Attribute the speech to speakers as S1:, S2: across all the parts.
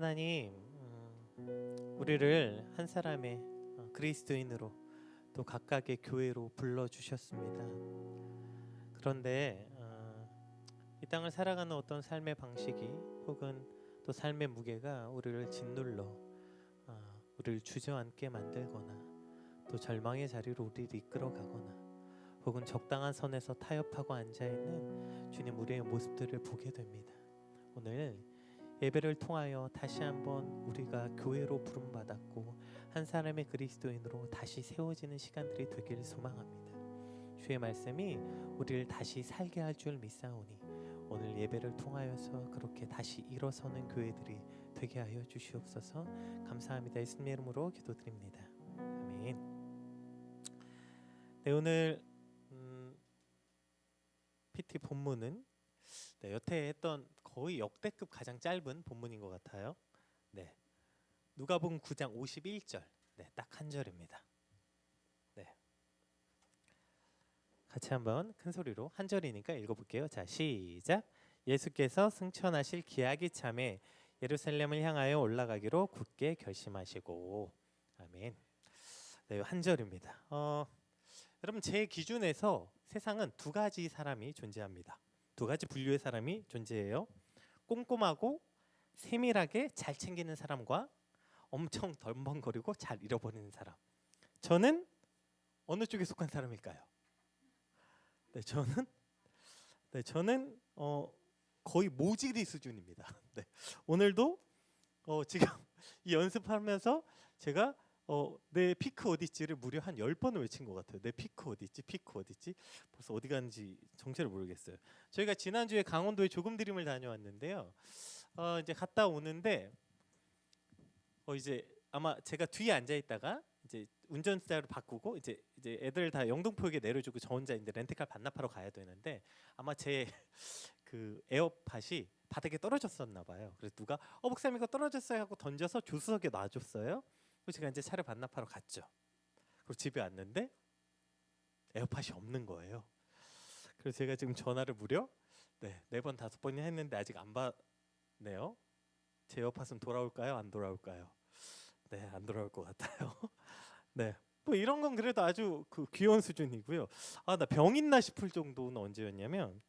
S1: 하나님, 우리를 한 사람의 그리스도인으로 또 각각의 교회로 불러주셨습니다. 그런데 이 땅을 살아가는 어떤 삶의 방식이 혹은 또 삶의 무게가 우리를 짓눌러 우리를 주저앉게 만들거나 또 절망의 자리로 우리를 이끌어가거나 혹은 적당한 선에서 타협하고 앉아있는 주님 우리의 모습들을 보게 됩니다. 오늘 예배를 통하여 다시 한번 우리가 교회로 부름받았고 한 사람의 그리스도인으로 다시 세워지는 시간들이 되기를 소망합니다. 주의 말씀이 우리를 다시 살게 할 줄 믿사오니 오늘 예배를 통하여서 그렇게 다시 일어서는 교회들이 되게 하여 주시옵소서. 감사합니다. 예수님의 이름으로 기도드립니다. 아멘. 네, 오늘 PT 본문은 여태 했던 거의 역대급 가장 짧은 본문인 것 같아요. 네, 누가복음 9장 51절, 딱 한 절입니다. 네, 같이 한번 큰 소리로 한 절이니까 읽어볼게요. 자, 시작. 예수께서 승천하실 기약이 차매 예루살렘을 향하여 올라가기로 굳게 결심하시고. 아멘. 네, 한 절입니다. 여러분, 제 기준에서 세상은 두 가지 사람이 존재합니다. 두 가지 분류의 사람이 존재해요. 꼼꼼하고 세밀하게 잘 챙기는 사람과 엄청 덜벙거리고 잘 잃어버리는 사람. 저는 어느 쪽에 속한 사람일까요? 저는 거의 모질이 수준입니다. 네, 오늘도 지금 이 연습하면서 제가 내 피크 어디있지를 무려 한 10번을 외친 것 같아요. 내 피크 어디있지? 피크 어디있지? 벌써 어디 갔는지 정체를 모르겠어요. 저희가 지난주에 강원도에 조금드림을 다녀왔는데요. 이제 갔다 오는데 이제 아마 제가 뒤에 앉아 있다가 이제 운전자로 바꾸고 이제 애들 다 영등포역에 내려주고 저 혼자 이제 렌트카 반납하러 가야 되는데 아마 제 그 에어팟이 바닥에 떨어졌었나 봐요. 그래서 누가 목사님 이거 떨어졌어요 하고 던져서 조수석에 놔줬어요. 그래서 제가 이제 차를 반납하러 갔죠. 그리고 집에 왔는데 에어팟이 없는 거예요. 그래서 제가 지금 전화를 무려 4번 5번이나 했는데 아직 안 받네요. 제 에어팟은 돌아올까요? 안 돌아올까요? 네, 안 돌아올 것 같아요. 네, 뭐 이런 건 그래도 아주 그 귀여운 수준이고요. 나 병 있나 싶을 정도는 언제였냐면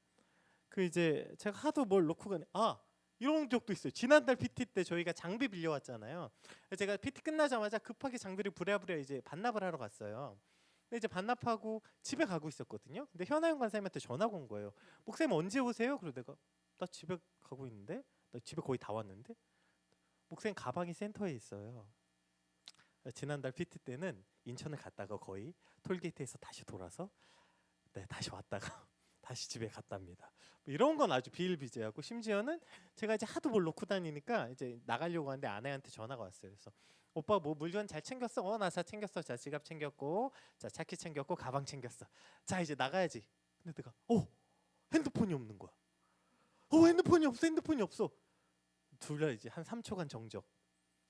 S1: 그 이제 제가 하도 뭘 놓고 가니 이런 적도 있어요. 지난달 PT 때 저희가 장비 빌려왔잖아요. 제가 PT 끝나자마자 급하게 장비를 부랴부랴 이제 반납을 하러 갔어요. 근데 이제 반납하고 집에 가고 있었거든요. 근데 현아영 관사님한테 전화가 온 거예요. 목사님 언제 오세요? 그래서 내가 나 집에 가고 있는데, 나 집에 거의 다 왔는데 목사님 가방이 센터에 있어요. 지난달 PT 때는 인천을 갔다가 거의 톨게이트에서 다시 돌아서 다시 왔다가 다시 집에 갔답니다. 이런 건 아주 비일비재하고 심지어는 제가 이제 하도 뭘 놓고 다니니까 이제 나가려고 하는데 아내한테 전화가 왔어요. 그래서 오빠 뭐 물건 잘 챙겼어? 나 다 챙겼어. 자, 지갑 챙겼고, 자, 차키 챙겼고, 가방 챙겼어. 자, 이제 나가야지. 근데 내가 핸드폰이 없는 거야. 핸드폰이 없어. 둘 다 이제 한 3초간 정적.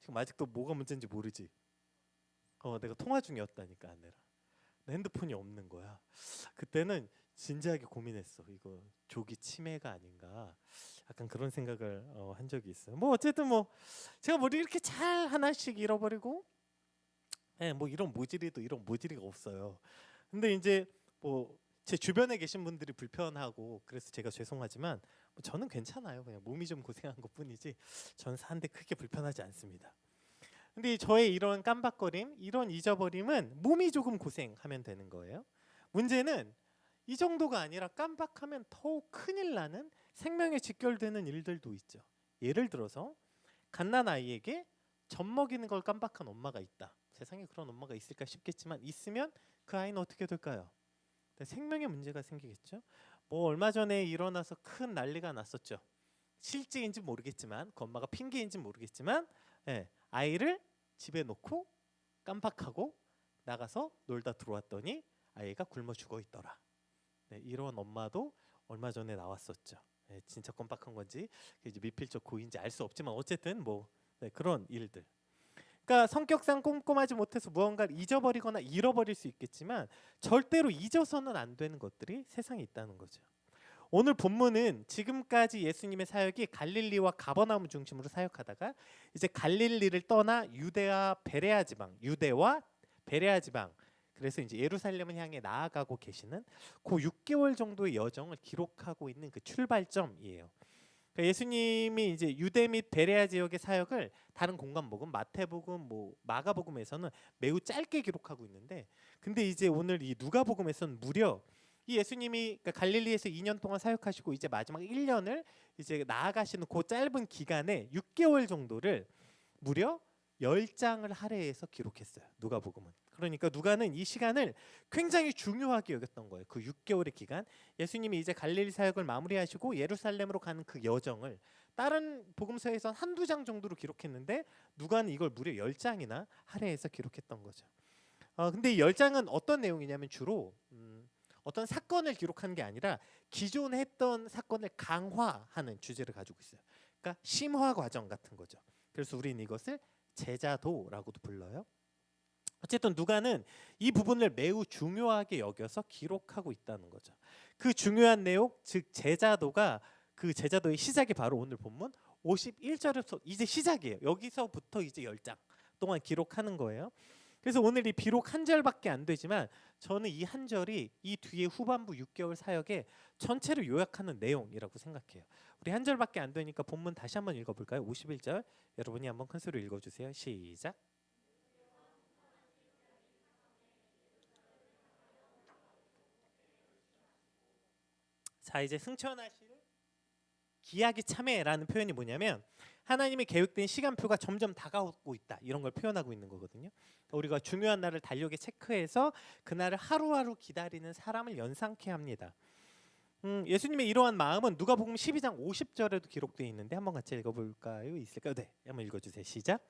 S1: 지금 아직도 뭐가 문제인지 모르지. 내가 통화 중이었다니까 아내랑. 핸드폰이 없는 거야. 그때는 진지하게 고민했어. 이거 조기 치매가 아닌가, 약간 그런 생각을 한 적이 있어요. 뭐 어쨌든 뭐 제가 머리 이렇게 잘 하나씩 잃어버리고, 뭐 이런 모질이도 이런 모질이가 없어요. 근데 이제 뭐 제 주변에 계신 분들이 불편하고 그래서 제가 죄송하지만 뭐 저는 괜찮아요. 그냥 몸이 좀 고생한 것뿐이지 전 사는데 크게 불편하지 않습니다. 근데 저의 이런 깜박거림, 이런 잊어버림은 몸이 조금 고생하면 되는 거예요. 문제는 이 정도가 아니라 깜박하면 더욱 큰일 나는 생명에 직결되는 일들도 있죠. 예를 들어서 갓난 아이에게 젖 먹이는 걸 깜박한 엄마가 있다. 세상에 그런 엄마가 있을까 싶겠지만 있으면 그 아이는 어떻게 될까요? 생명에 문제가 생기겠죠. 뭐 얼마 전에 일어나서 큰 난리가 났었죠. 실제인지 모르겠지만 그 엄마가 핑계인지 모르겠지만 아이를 집에 놓고 깜박하고 나가서 놀다 들어왔더니 아이가 굶어 죽어 있더라. 이런 엄마도 얼마 전에 나왔었죠. 진짜 깜박한 건지 이제 미필적 고의인지 알 수 없지만 어쨌든 뭐 그런 일들. 그러니까 성격상 꼼꼼하지 못해서 무언가를 잊어버리거나 잃어버릴 수 있겠지만 절대로 잊어서는 안 되는 것들이 세상에 있다는 거죠. 오늘 본문은 지금까지 예수님의 사역이 갈릴리와 가버나움 중심으로 사역하다가 이제 갈릴리를 떠나 유대와 베레아 지방, 그래서 이제 예루살렘을 향해 나아가고 계시는 그 6개월 정도의 여정을 기록하고 있는 그 출발점이에요. 그러니까 예수님이 이제 유대 및 베레아 지역의 사역을 다른 공간복음, 마태복음, 마가복음에서는 매우 짧게 기록하고 있는데, 근데 이제 오늘 이 누가복음에서는 무려 이 예수님이 그러니까 갈릴리에서 2년 동안 사역하시고 이제 마지막 1년을 이제 나아가시는 그 짧은 기간에 6개월 정도를 무려 10장을 할애해서 기록했어요. 누가복음은. 그러니까 누가는 이 시간을 굉장히 중요하게 여겼던 거예요. 그 6개월의 기간, 예수님이 이제 갈릴리 사역을 마무리하시고 예루살렘으로 가는 그 여정을 다른 복음서에선 한두 장 정도로 기록했는데 누가는 이걸 무려 10장이나 할애해서 기록했던 거죠. 근데 이 10장은 어떤 내용이냐면 주로 어떤 사건을 기록하는 게 아니라 기존에 했던 사건을 강화하는 주제를 가지고 있어요. 그러니까 심화 과정 같은 거죠. 그래서 우리는 이것을 제자도라고도 불러요. 어쨌든 누가는 이 부분을 매우 중요하게 여겨서 기록하고 있다는 거죠. 그 중요한 내용, 즉 제자도가 그 제자도의 시작이 바로 오늘 본문 51절에서 이제 시작이에요. 여기서부터 이제 10장 동안 기록하는 거예요. 그래서 오늘 이 비록 한 절밖에 안 되지만 저는 이 한 절이 이 뒤에 후반부 6개월 사역의 전체를 요약하는 내용이라고 생각해요. 우리 한 절밖에 안 되니까 본문 다시 한번 읽어볼까요? 51절 여러분이 한번 큰 소리로 읽어주세요. 시작. 자, 이제 승천하실 기약이 참회라는 표현이 뭐냐면 하나님의 계획된 시간표가 점점 다가오고 있다, 이런 걸 표현하고 있는 거거든요. 우리가 중요한 날을 달력에 체크해서 그날을 하루하루 기다리는 사람을 연상케 합니다. 예수님의 이러한 마음은 누가복음 12장 50절에도 기록되어 있는데 한번 같이 읽어볼까요? 있을까요? 네, 한번 읽어주세요. 시작.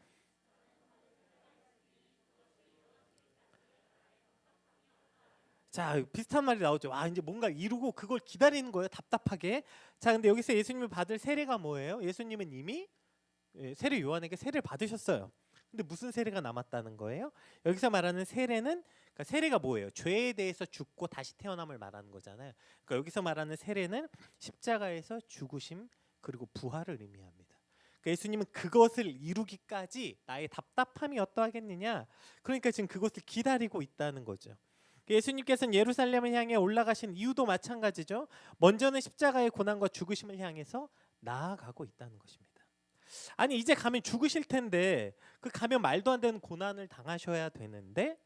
S1: 자, 비슷한 말이 나오죠. 이제 뭔가 이루고 그걸 기다리는 거예요. 답답하게. 자, 근데 여기서 예수님이 받을 세례가 뭐예요? 예수님은 이미 세례 요한에게 세례를 받으셨어요. 근데 무슨 세례가 남았다는 거예요? 여기서 말하는 세례는, 그러니까 세례가 뭐예요? 죄에 대해서 죽고 다시 태어남을 말하는 거잖아요. 그러니까 여기서 말하는 세례는 십자가에서 죽으심 그리고 부활을 의미합니다. 그러니까 예수님은 그것을 이루기까지 나의 답답함이 어떠하겠느냐? 그러니까 지금 그것을 기다리고 있다는 거죠. 예수님께서는 예루살렘을 향해 올라가신 이유도 마찬가지죠. 먼저는 십자가의 고난과 죽으심을 향해서 나아가고 있다는 것입니다. 아니 이제 가면 죽으실 텐데 그 가면 말도 안 되는 고난을 당하셔야 되는데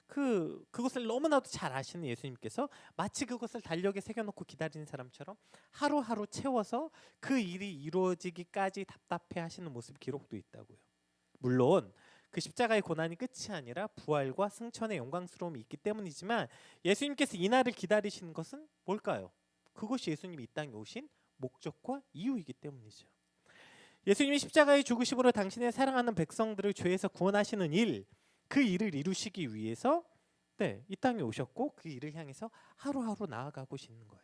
S1: 그것을 너무나도 잘 아시는 예수님께서 마치 그것을 달력에 새겨놓고 기다리는 사람처럼 하루하루 채워서 그 일이 이루어지기까지 답답해 하시는 모습 기록도 있다고요. 물론 그 십자가의 고난이 끝이 아니라 부활과 승천의 영광스러움이 있기 때문이지만 예수님께서 이 날을 기다리시는 것은 뭘까요? 그것이 예수님이 이 땅에 오신 목적과 이유이기 때문이죠. 예수님이 십자가의 죽으심으로 당신의 사랑하는 백성들을 죄에서 구원하시는 일, 그 일을 이루시기 위해서 이 땅에 오셨고 그 일을 향해서 하루하루 나아가고 있는 거예요.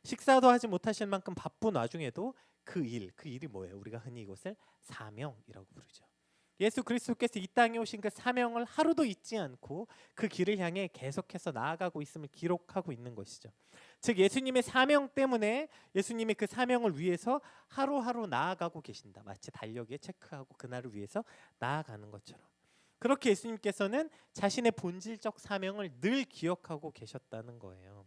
S1: 식사도 하지 못하실 만큼 바쁜 와중에도 그 일이 뭐예요? 우리가 흔히 이것을 사명이라고 부르죠. 예수 그리스도께서 이 땅에 오신 그 사명을 하루도 잊지 않고 그 길을 향해 계속해서 나아가고 있음을 기록하고 있는 것이죠. 즉 예수님의 사명 때문에 예수님의 그 사명을 위해서 하루하루 나아가고 계신다. 마치 달력에 체크하고 그날을 위해서 나아가는 것처럼. 그렇게 예수님께서는 자신의 본질적 사명을 늘 기억하고 계셨다는 거예요.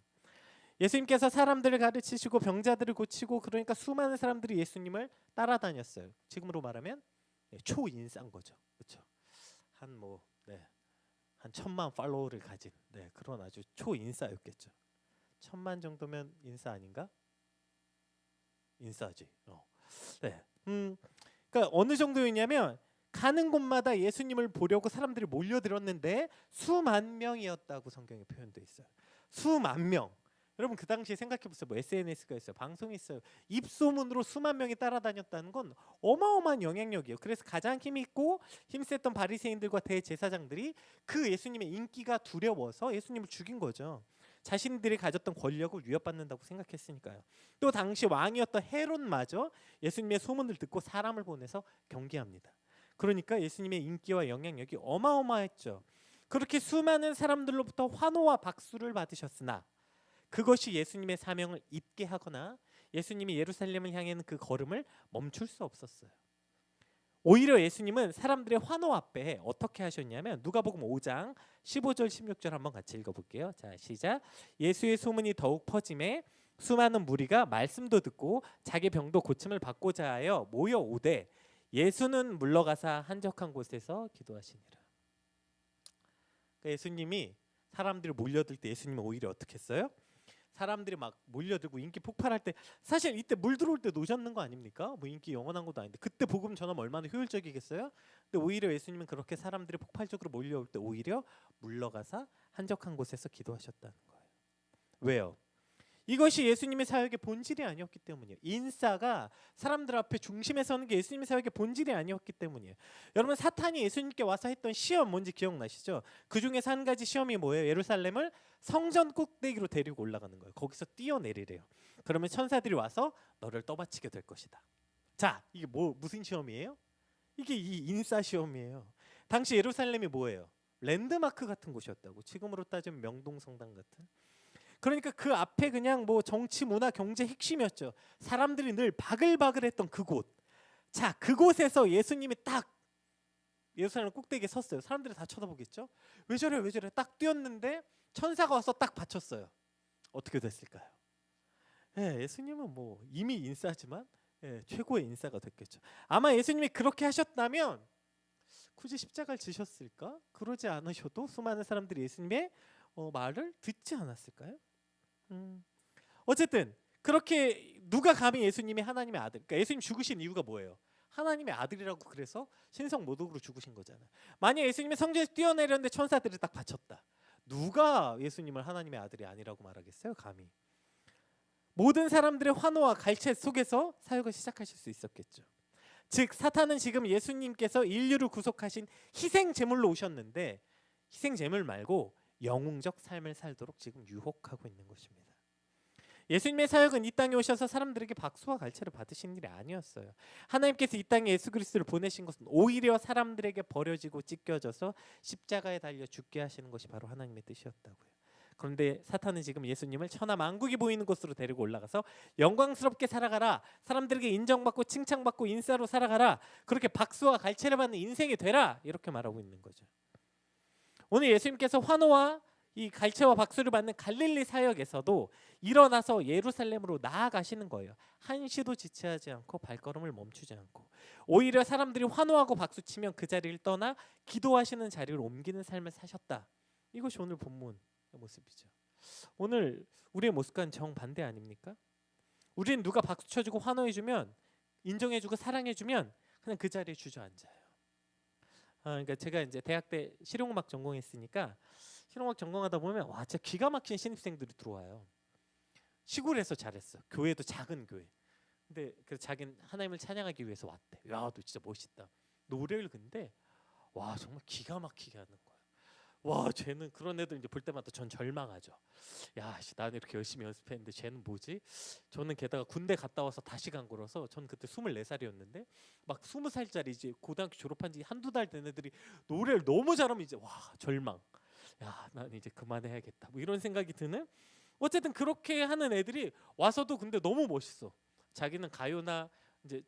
S1: 예수님께서 사람들을 가르치시고 병자들을 고치고 그러니까 수많은 사람들이 예수님을 따라다녔어요. 지금으로 말하면 초인싸인 거죠. 그렇죠? 한 1000만 팔로워를 가진 그런 아주 초인싸였겠죠. 1000만 정도면 인싸 아닌가? 인싸지. 그러니까 어느 정도였냐면 가는 곳마다 예수님을 보려고 사람들이 몰려들었는데 수만 명이었다고 성경에 표현되어 있어요. 수만 명. 여러분 그 당시에 생각해보세요. SNS가 있어요, 방송이 있어요. 입소문으로 수만 명이 따라다녔다는 건 어마어마한 영향력이에요. 그래서 가장 힘있고 힘셌던 바리새인들과 대제사장들이 그 예수님의 인기가 두려워서 예수님을 죽인 거죠. 자신들이 가졌던 권력을 위협받는다고 생각했으니까요. 또 당시 왕이었던 헤롯마저 예수님의 소문을 듣고 사람을 보내서 경계합니다. 그러니까 예수님의 인기와 영향력이 어마어마했죠. 그렇게 수많은 사람들로부터 환호와 박수를 받으셨으나 그것이 예수님의 사명을 잊게 하거나 예수님이 예루살렘을 향하는 그 걸음을 멈출 수 없었어요. 오히려 예수님은 사람들의 환호 앞에 어떻게 하셨냐면 누가복음 5장 15절 16절 한번 같이 읽어볼게요. 자, 시작. 예수의 소문이 더욱 퍼짐에 수많은 무리가 말씀도 듣고 자기 병도 고침을 받고자 하여 모여오되 예수는 물러가사 한적한 곳에서 기도하시니라. 그러니까 예수님이 사람들이 몰려들 때 예수님은 오히려 어떻게 했어요? 사람들이 막 몰려들고 인기 폭발할 때 사실 이때 물 들어올 때 노셨는 거 아닙니까? 뭐 인기 영원한 것도 아닌데 그때 복음 전하면 얼마나 효율적이겠어요? 근데 오히려 예수님은 그렇게 사람들이 폭발적으로 몰려올 때 오히려 물러가서 한적한 곳에서 기도하셨다는 거예요. 왜요? 이것이 예수님의 사역의 본질이 아니었기 때문이에요. 인싸가 사람들 앞에 중심에 서는 게 예수님의 사역의 본질이 아니었기 때문이에요. 여러분 사탄이 예수님께 와서 했던 시험 뭔지 기억나시죠? 그 중에서 한 가지 시험이 뭐예요? 예루살렘을 성전 꼭대기로 데리고 올라가는 거예요. 거기서 뛰어내리래요. 그러면 천사들이 와서 너를 떠받치게 될 것이다. 자, 이게 무슨 시험이에요? 이게 이 인싸 시험이에요. 당시 예루살렘이 뭐예요? 랜드마크 같은 곳이었다고. 지금으로 따지면 명동성당 같은. 그러니까 그 앞에 그냥 뭐 정치, 문화, 경제 핵심이었죠. 사람들이 늘 바글바글했던 그곳. 자, 그곳에서 예수님이 딱 예루살렘 꼭대기에 섰어요. 사람들이 다 쳐다보겠죠. 왜 저래 왜 저래 딱 뛰었는데 천사가 와서 딱 받쳤어요. 어떻게 됐을까요? 예수님은 뭐 이미 인싸지만 최고의 인싸가 됐겠죠. 아마 예수님이 그렇게 하셨다면 굳이 십자가를 지셨을까? 그러지 않으셔도 수많은 사람들이 예수님의 말을 듣지 않았을까요? 어쨌든 그렇게 누가 감히 예수님이 하나님의 아들, 그러니까 예수님 죽으신 이유가 뭐예요? 하나님의 아들이라고 그래서 신성 모독으로 죽으신 거잖아요. 만약 예수님이 성전에서 뛰어내렸는데 천사들이 딱 받쳤다. 누가 예수님을 하나님의 아들이 아니라고 말하겠어요? 감히. 모든 사람들의 환호와 갈채 속에서 사역을 시작하실 수 있었겠죠. 즉 사탄은 지금 예수님께서 인류를 구속하신 희생 제물로 오셨는데 희생 제물 말고 영웅적 삶을 살도록 지금 유혹하고 있는 것입니다. 예수님의 사역은 이 땅에 오셔서 사람들에게 박수와 갈채를 받으신 일이 아니었어요. 하나님께서 이 땅에 예수 그리스도를 보내신 것은 오히려 사람들에게 버려지고 찢겨져서 십자가에 달려 죽게 하시는 것이 바로 하나님의 뜻이었다고요. 그런데 사탄은 지금 예수님을 천하 만국이 보이는 곳으로 데리고 올라가서 영광스럽게 살아가라, 사람들에게 인정받고 칭찬받고 인싸로 살아가라, 그렇게 박수와 갈채를 받는 인생이 되라, 이렇게 말하고 있는 거죠. 오늘 예수님께서 환호와 이 갈채와 박수를 받는 갈릴리 사역에서도 일어나서 예루살렘으로 나아가시는 거예요. 한시도 지체하지 않고 발걸음을 멈추지 않고 오히려 사람들이 환호하고 박수치면 그 자리를 떠나 기도하시는 자리로 옮기는 삶을 사셨다. 이것이 오늘 본문의 모습이죠. 오늘 우리의 모습과는 정반대 아닙니까? 우리는 누가 박수 쳐주고 환호해주면, 인정해주고 사랑해주면 그냥 그 자리에 주저앉아요. 그러니까 제가 이제 대학 때 실용음악 전공했으니까 실용음악 전공하다 보면 와 진짜 기가 막힌 신입생들이 들어와요. 시골에서 잘했어. 교회도 작은 교회. 근데 그 자기는 하나님을 찬양하기 위해서 왔대. 야, 너 진짜 멋있다. 노래를 근데 와 정말 기가 막히게 하는 거야. 와 쟤는 그런 애들 이제 볼 때마다 전 절망하죠. 야, 나는 이렇게 열심히 연습했는데 쟤는 뭐지? 저는 게다가 군대 갔다 와서 다시 간 거라서 전 그때 24살이었는데 막 20살짜리 이제 고등학교 졸업한 지 한두 달 된 애들이 노래를 너무 잘하면 이제 와 절망. 야, 난 이제 그만해야겠다. 뭐 이런 생각이 드는. 어쨌든 그렇게 하는 애들이 와서도 근데 너무 멋있어. 자기는 가요나 이제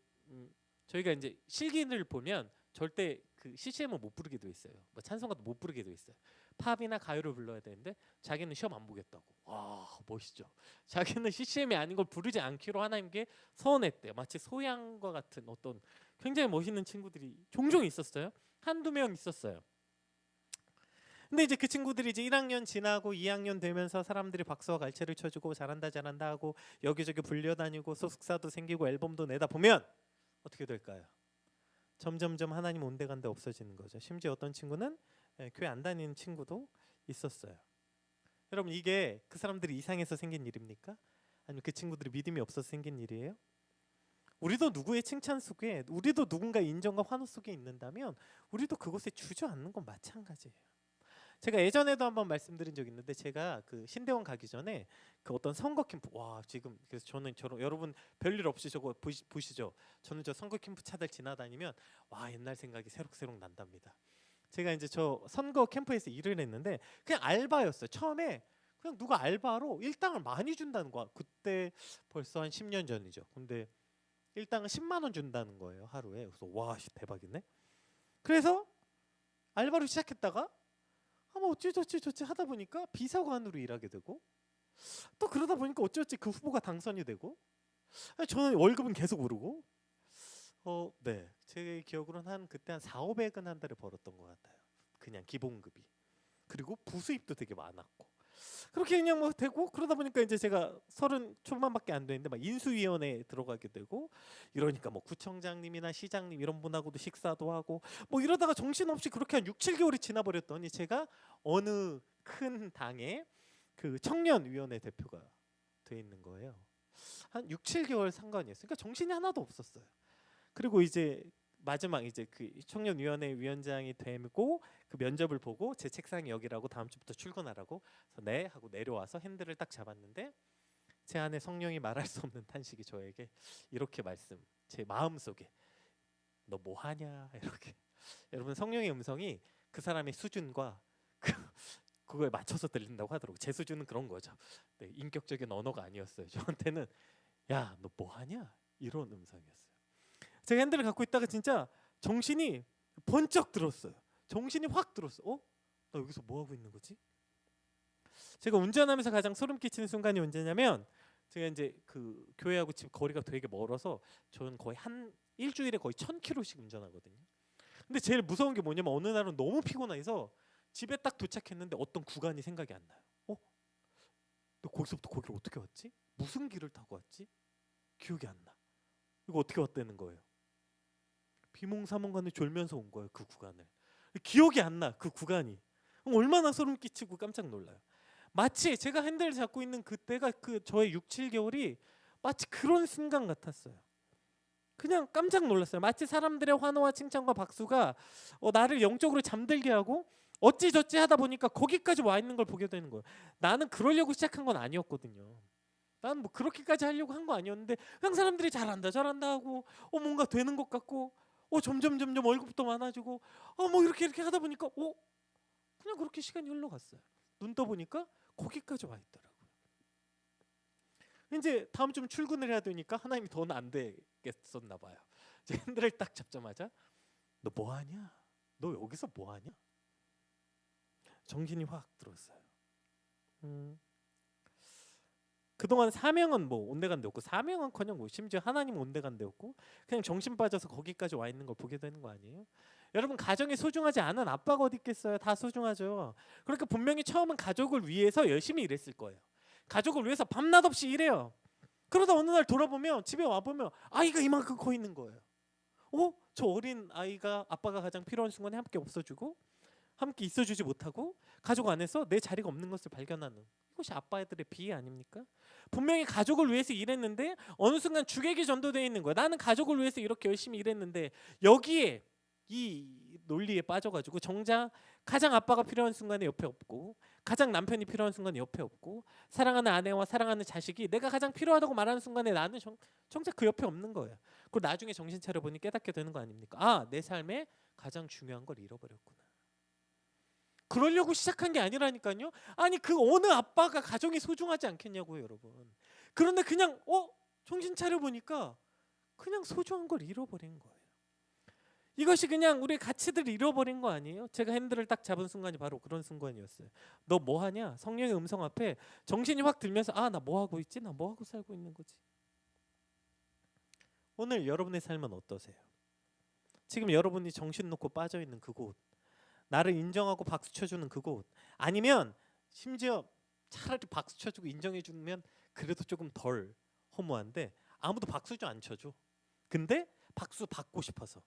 S1: 저희가 이제 실기를 보면 절대 그 CCM을 못 부르게 돼 있어요. 뭐 찬송가도 못 부르게 돼 있어요. 팝이나 가요를 불러야 되는데 자기는 시험 안 보겠다고. 와 멋있죠. 자기는 CCM이 아닌 걸 부르지 않기로 하나님께 서원했대요. 마치 소양과 같은 어떤 굉장히 멋있는 친구들이 종종 있었어요. 한두 명 있었어요. 근데 이제 그 친구들이 이제 1학년 지나고 2학년 되면서 사람들이 박수와 갈채를 쳐주고 잘한다 잘한다 하고 여기저기 불려다니고 소속사도 생기고 앨범도 내다 보면 어떻게 될까요? 점점점 하나님 온데간데 없어지는 거죠. 심지어 어떤 친구는 교회 안 다니는 친구도 있었어요. 여러분 이게 그 사람들이 이상해서 생긴 일입니까? 아니면 그 친구들이 믿음이 없어서 생긴 일이에요? 우리도 누구의 칭찬 속에, 우리도 누군가 인정과 환호 속에 있는다면 우리도 그곳에 주저앉는 건 마찬가지예요. 제가 예전에도 한번 말씀드린 적이 있는데 제가 그 신대원 가기 전에 그 어떤 선거 캠프, 와 지금 그래서 저는 여러분 별일 없이 저거 보시죠. 저는 저 선거 캠프 차들 지나다니면 와 옛날 생각이 새록새록 난답니다. 제가 이제 저 선거 캠프에서 일을 했는데 그냥 알바였어요. 처음에 그냥 누가 알바로 일당을 많이 준다는 거야. 그때 벌써 한 10년 전이죠. 근데 일당을 10만 원 준다는 거예요, 하루에. 그래서 와, 대박이네. 그래서 알바로 시작했다가 뭐 어찌저찌 하다 보니까 비서관으로 일하게 되고, 또 그러다 보니까 어찌어찌 그 후보가 당선이 되고, 저는 월급은 계속 오르고, 네, 제 기억으로는 그때 한 4,500은 한 달에 벌었던 것 같아요. 그냥 기본급이. 그리고 부수입도 되게 많았고, 그렇게 그냥 뭐 되고, 그러다 보니까 이제 제가 30 초반밖에 안 됐는데 막 인수위원회에 들어가게 되고, 이러니까 뭐 구청장님이나 시장님 이런 분하고도 식사도 하고, 뭐 이러다가 정신없이 그렇게 한 6, 7개월이 지나버렸더니 제가 어느 큰 당의 그 청년위원회 대표가 돼 있는 거예요. 한 6, 7개월 상관이었어요. 그러니까 정신이 하나도 없었어요. 그리고 이제 마지막 이제 그 청년위원회 위원장이 되고 그 면접을 보고 제 책상이 여기라고 다음 주부터 출근하라고. 그래서 네 하고 내려와서 핸들을 딱 잡았는데 제 안에 성령이 말할 수 없는 탄식이 저에게 이렇게 제 마음속에 너 뭐 하냐 이렇게. 여러분, 성령의 음성이 그 사람의 수준과 그거에 맞춰서 들린다고 하더라고요. 제 수준은 그런 거죠. 네, 인격적인 언어가 아니었어요. 저한테는 야, 너 뭐 하냐 이런 음성이었어요. 제가 핸들을 갖고 있다가 진짜 정신이 번쩍 들었어요. 정신이 확 들었어. 나 여기서 뭐 하고 있는 거지? 제가 운전하면서 가장 소름 끼치는 순간이 언제냐면, 제가 이제 그 교회하고 집 거리가 되게 멀어서 저는 거의 한 일주일에 거의 1,000km씩 운전하거든요. 근데 제일 무서운 게 뭐냐면 어느 날은 너무 피곤해서 집에 딱 도착했는데 어떤 구간이 생각이 안 나요. 너 거기서부터 거기를 어떻게 왔지? 무슨 길을 타고 왔지? 기억이 안 나. 이거 어떻게 왔다는 거예요? 비몽사몽간에 졸면서 온 거예요, 그 구간을. 기억이 안 나, 그 구간이. 얼마나 소름 끼치고 깜짝 놀라요. 마치 제가 핸들을 잡고 있는 그때가 그 저의 6, 7개월이 마치 그런 순간 같았어요. 그냥 깜짝 놀랐어요. 마치 사람들의 환호와 칭찬과 박수가 나를 영적으로 잠들게 하고 어찌저찌 하다 보니까 거기까지 와 있는 걸 보게 되는 거예요. 나는 그러려고 시작한 건 아니었거든요. 나는 뭐 그렇게까지 하려고 한 거 아니었는데 그냥 사람들이 잘한다 하고 뭔가 되는 것 같고 점점 월급도 많아지고 뭐 이렇게 하다 보니까 그냥 그렇게 시간이 흘러갔어요. 눈 떠보니까 거기까지 와 있더라고요. 이제 다음 주 출근을 해야 되니까 하나님이 더는 안 되겠었나 봐요. 제 핸들을 딱 잡자마자 너 뭐 하냐? 너 여기서 뭐 하냐? 정신이 확 들었어요. 그동안 사명은 뭐 온데간데 없고, 사명은커녕 뭐 심지어 하나님 온데간데 없고 그냥 정신 빠져서 거기까지 와 있는 걸 보게 되는 거 아니에요? 여러분, 가정이 소중하지 않은 아빠가 어디 있겠어요? 다 소중하죠. 그러니까 분명히 처음은 가족을 위해서 열심히 일했을 거예요. 가족을 위해서 밤낮 없이 일해요. 그러다 어느 날 돌아보면 집에 와보면 아이가 이만큼 커 있는 거예요. 저 어린 아이가 아빠가 가장 필요한 순간에 함께 없어주고 함께 있어주지 못하고 가족 안에서 내 자리가 없는 것을 발견하는, 이것이 아빠들의 비애 아닙니까? 분명히 가족을 위해서 일했는데 어느 순간 주객이 전도되어 있는 거야. 나는 가족을 위해서 이렇게 열심히 일했는데 여기에 이 논리에 빠져가지고 정작 가장 아빠가 필요한 순간에 옆에 없고 가장 남편이 필요한 순간에 옆에 없고 사랑하는 아내와 사랑하는 자식이 내가 가장 필요하다고 말하는 순간에 나는 정작 그 옆에 없는 거예요. 그리고 나중에 정신 차려보니 깨닫게 되는 거 아닙니까? 내 삶에 가장 중요한 걸 잃어버렸구나. 그러려고 시작한 게 아니라니까요. 아니, 그 어느 아빠가 가정이 소중하지 않겠냐고요, 여러분. 그런데 그냥 정신 차려 보니까 그냥 소중한 걸 잃어버린 거예요. 이것이 그냥 우리 가치들을 잃어버린 거 아니에요? 제가 핸들을 딱 잡은 순간이 바로 그런 순간이었어요. 너 뭐 하냐? 성령의 음성 앞에 정신이 확 들면서 나 뭐 하고 있지? 나 뭐 하고 살고 있는 거지? 오늘 여러분의 삶은 어떠세요? 지금 여러분이 정신 놓고 빠져 있는 그곳, 나를 인정하고 박수 쳐주는 그곳, 아니면 심지어 차라리 박수 쳐주고 인정해주면 그래도 조금 덜 허무한데 아무도 박수도 안 쳐줘. 근데 박수 받고 싶어서,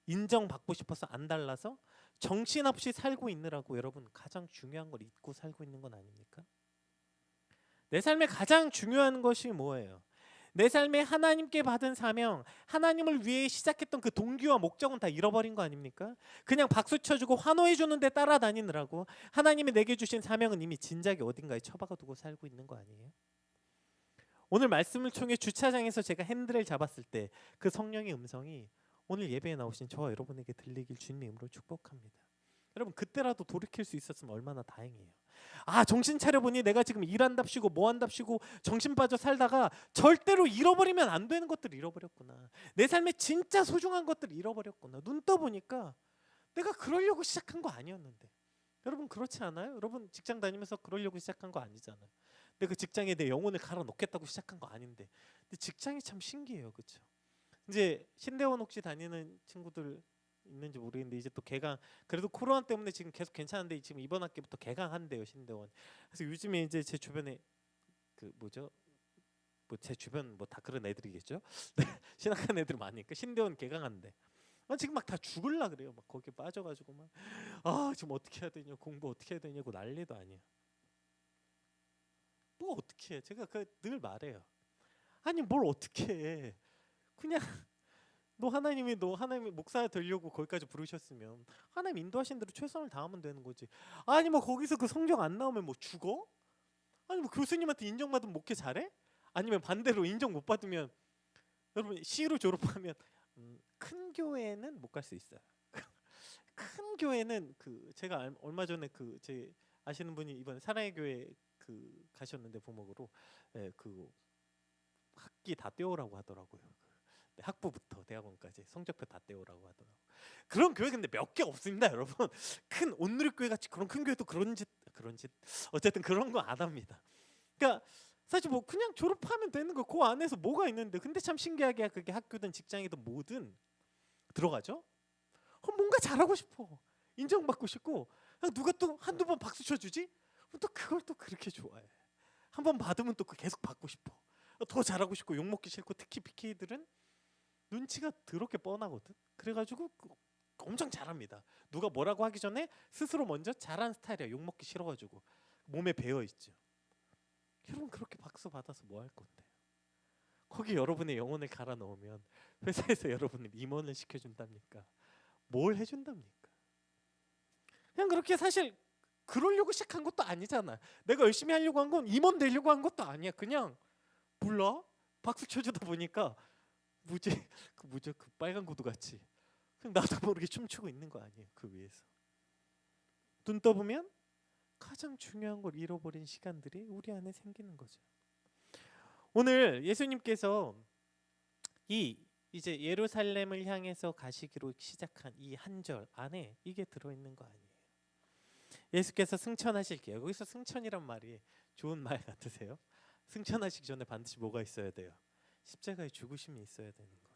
S1: 인정받고 싶어서 안 달라서 정신없이 살고 있느라고 여러분 가장 중요한 걸 잊고 살고 있는 건 아닙니까? 내 삶에 가장 중요한 것이 뭐예요? 내 삶에 하나님께 받은 사명, 하나님을 위해 시작했던 그 동기와 목적은 다 잃어버린 거 아닙니까? 그냥 박수 쳐주고 환호해 주는데 따라다니느라고 하나님이 내게 주신 사명은 이미 진작에 어딘가에 처박아 두고 살고 있는 거 아니에요? 오늘 말씀을 통해 주차장에서 제가 핸들을 잡았을 때 그 성령의 음성이 오늘 예배에 나오신 저와 여러분에게 들리길 주님의 이름으로 축복합니다. 여러분, 그때라도 돌이킬 수 있었으면 얼마나 다행이에요. 정신 차려보니 내가 지금 일한답시고 뭐한답시고 정신 빠져 살다가 절대로 잃어버리면 안 되는 것들을 잃어버렸구나. 내 삶에 진짜 소중한 것들을 잃어버렸구나. 눈 떠보니까 내가 그러려고 시작한 거 아니었는데. 여러분 그렇지 않아요? 여러분 직장 다니면서 그러려고 시작한 거 아니잖아요. 근데 그 직장에 내 영혼을 갈아 넣겠다고 시작한 거 아닌데. 근데 직장이 참 신기해요. 그렇죠? 이제 신대원 혹시 다니는 친구들 있는지 모르겠는데 이제 또 개강, 그래도 코로나 때문에 지금 계속 괜찮은데 지금 이번 학기부터 개강한대요, 신대원. 그래서 요즘에 이제 제 주변에 그 뭐죠? 뭐 제 주변 뭐 다 그런 애들이겠죠? 신학한 애들 많으니까 신대원 개강한대. 지금 막 다 죽을라 그래요. 막 거기에 빠져가지고 막 지금 어떻게 해야 되냐, 공부 어떻게 해야 되냐고 난리도 아니에요. 뭐 어떻게 해? 제가 늘 말해요. 아니 뭘 어떻게 해? 그냥 너 하나님이 목사 되려고 거기까지 부르셨으면 하나님 인도하신 대로 최선을 다하면 되는 거지. 아니 뭐 거기서 그 성적 안 나오면 뭐 죽어? 아니 뭐 교수님한테 인정받으면 목회 잘해? 아니면 반대로 인정 못 받으면, 여러분 C로 졸업하면 큰 교회는 못 갈 수 있어요. 큰 교회는 제가 얼마 전에 제 아시는 분이 이번 사랑의 교회 가셨는데 부목으로 학기 다 떼오라고 하더라고요. 학부부터 대학원까지 성적표 다 떼오라고 하더라고. 그런 교회 근데 몇 개 없습니다, 여러분. 큰 온누리교회 같이 그런 큰 교회도 그런 짓 어쨌든 그런 거 안 합니다. 그러니까 사실 뭐 그냥 졸업하면 되는 거, 그 안에서 뭐가 있는데. 근데 참 신기하게 그게 학교든 직장이든 뭐든 들어가죠. 뭔가 잘하고 싶어, 인정받고 싶고, 누가 또 한두 번 박수 쳐주지? 또 그걸 또 그렇게 좋아해. 한 번 받으면 또 계속 받고 싶어. 더 잘하고 싶고 욕먹기 싫고, 특히 PK들은 눈치가 더럽게 뻔하거든. 그래가지고 엄청 잘합니다. 누가 뭐라고 하기 전에 스스로 먼저 잘하는 스타일이야. 욕먹기 싫어가지고 몸에 배어있죠. 여러분 그렇게 박수 받아서 뭐 할 건데? 거기 여러분의 영혼을 갈아 넣으면 회사에서 여러분을 임원을 시켜준답니까? 뭘 해준답니까? 그냥 그렇게 사실 그러려고 시작한 것도 아니잖아. 내가 열심히 하려고 한 건 임원 되려고 한 것도 아니야. 그냥 몰라, 박수 쳐주다 보니까 그 빨간 구두 같이 그냥 나도 모르게 춤추고 있는 거 아니에요, 그 위에서. 눈 떠보면 가장 중요한 걸 잃어버린 시간들이 우리 안에 생기는 거죠. 오늘 예수님께서 이제 예루살렘을 향해서 가시기로 시작한 이 한 절 안에 이게 들어있는 거 아니에요. 예수께서 승천하실게요. 여기서 승천이란 말이 좋은 말 같으세요? 승천하시기 전에 반드시 뭐가 있어야 돼요? 십자가의 죽으심이 있어야 되는 거예요.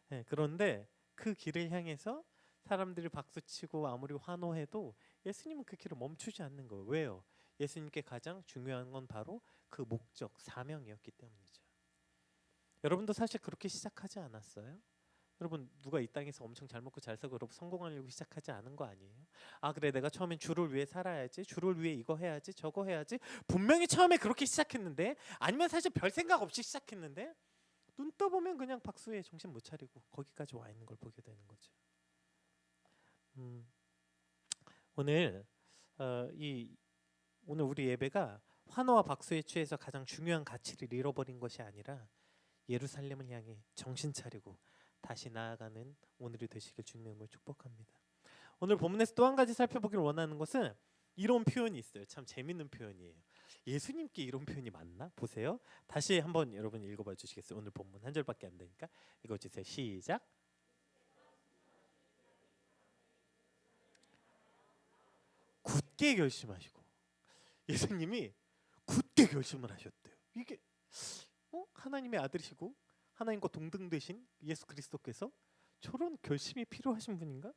S1: 네, 그런데 그 길을 향해서 사람들이 박수치고 아무리 환호해도 예수님은 그 길을 멈추지 않는 거예요. 왜요? 예수님께 가장 중요한 건 바로 그 목적, 사명이었기 때문이죠. 여러분도 사실 그렇게 시작하지 않았어요? 여러분 누가 이 땅에서 엄청 잘 먹고 잘 살고 여러분 성공하려고 시작하지 않은 거 아니에요? 그래 내가 처음엔 주를 위해 살아야지, 주를 위해 이거 해야지 저거 해야지, 분명히 처음에 그렇게 시작했는데, 아니면 사실 별 생각 없이 시작했는데 눈 떠보면 그냥 박수에 정신 못 차리고 거기까지 와 있는 걸 보게 되는 거죠. 오늘 오늘 우리 예배가 환호와 박수에 취해서 가장 중요한 가치를 잃어버린 것이 아니라 예루살렘을 향해 정신 차리고 다시 나아가는 오늘이 되시길 주님을 축복합니다. 오늘 본문에서 또 한 가지 살펴보기를 원하는 것은 이런 표현이 있어요. 참 재밌는 표현이에요. 예수님께 이런 표현이 맞나? 보세요. 다시 한번 여러분 읽어봐 주시겠어요? 오늘 본문 한 절밖에 안 되니까 읽어주세요. 시작. 굳게 결심하시고. 예수님이 굳게 결심을 하셨대요. 이게 하나님의 아들이시고 하나님과 동등 되신 예수 그리스도께서 저런 결심이 필요하신 분인가?